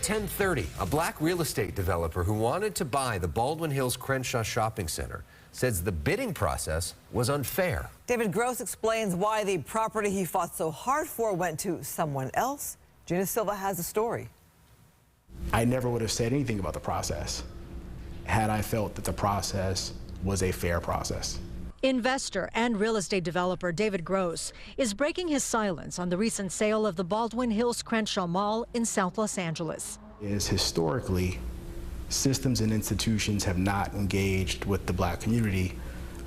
10:30, a black real estate developer who wanted to buy the Baldwin Hills Crenshaw shopping center says the bidding process was unfair. David Gross explains why the property he fought so hard for went to someone else. Gina Silva has the story. I never would have said anything about the process had I felt that the process was a fair process. Investor and real estate developer David Gross is breaking his silence on the recent sale of the Baldwin Hills Crenshaw Mall in South Los Angeles. Historically, systems and institutions have not engaged with the black community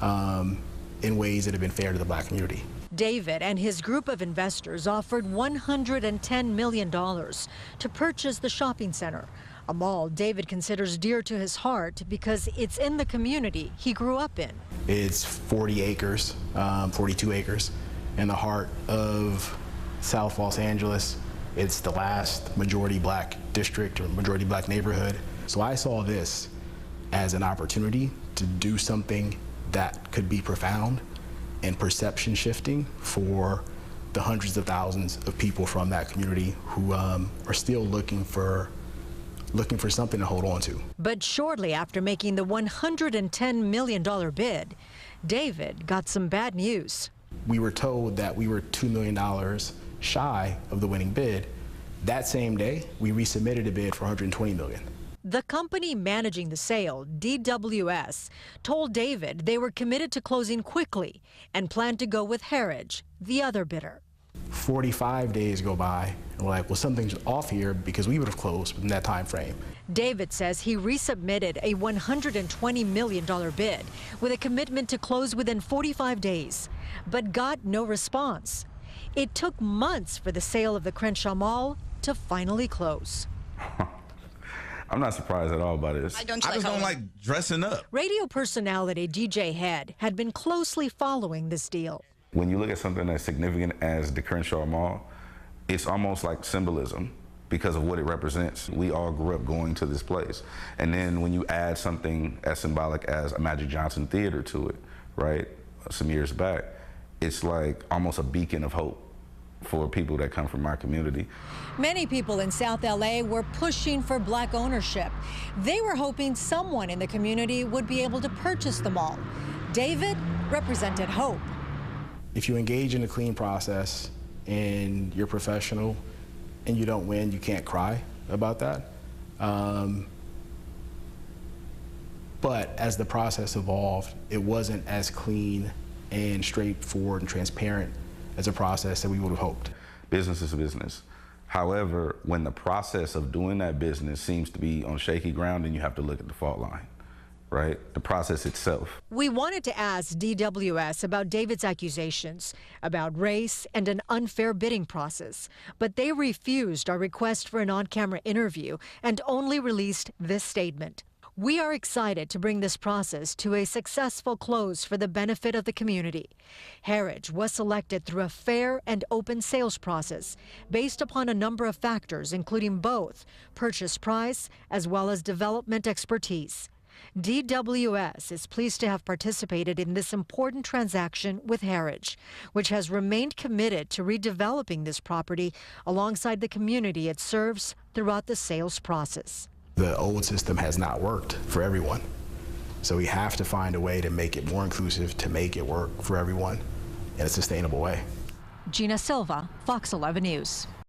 in ways that have been fair to the black community. David and his group of investors offered $110 million to purchase the shopping center, a mall David considers dear to his heart because it's in the community he grew up in. It's 40 acres, 42 acres in the heart of South Los Angeles. It's the last majority black district or majority black neighborhood. So I saw this as an opportunity to do something that could be profound and perception shifting for the hundreds of thousands of people from that community who are still looking for something to hold on to. But shortly after making the $110 million bid, David got some bad news. We were told that we were $2 million shy of the winning bid. That same day, we resubmitted a bid for $120 million. The company managing the sale, DWS, told David they were committed to closing quickly and planned to go with Heritage, the other bidder. 45 days go by, and we're like, well, something's off here because we would have closed within that time frame. David says he resubmitted a $120 million bid with a commitment to close within 45 days, but got no response. It took months for the sale of the Crenshaw Mall to finally close. I'm not surprised at all by this. I just don't like dressing up. Radio personality DJ Head had been closely following this deal. When you look at something as significant as the Crenshaw Mall, it's almost like symbolism because of what it represents. We all grew up going to this place. And then when you add something as symbolic as a Magic Johnson Theater to it, right, some years back, it's like almost a beacon of hope for people that come from our community. Many people in South LA were pushing for black ownership. They were hoping someone in the community would be able to purchase the mall. David represented hope. If you engage in a clean process and you're professional and you don't win, you can't cry about that. But as the process evolved, it wasn't as clean and straightforward and transparent as a process that we would have hoped. Business is business. However, when the process of doing that business seems to be on shaky ground, then you have to look at the fault line, right? The process itself. We wanted to ask DWS about David's accusations about race and an unfair bidding process, but they refused our request for an on-camera interview and only released this statement. We are excited to bring this process to a successful close for the benefit of the community. Heritage was selected through a fair and open sales process based upon a number of factors, including both purchase price as well as development expertise. DWS is pleased to have participated in this important transaction with Heritage, which has remained committed to redeveloping this property alongside the community it serves throughout the sales process. The old system has not worked for everyone. So we have to find a way to make it more inclusive, to make it work for everyone in a sustainable way. Gina Silva, Fox 11 News.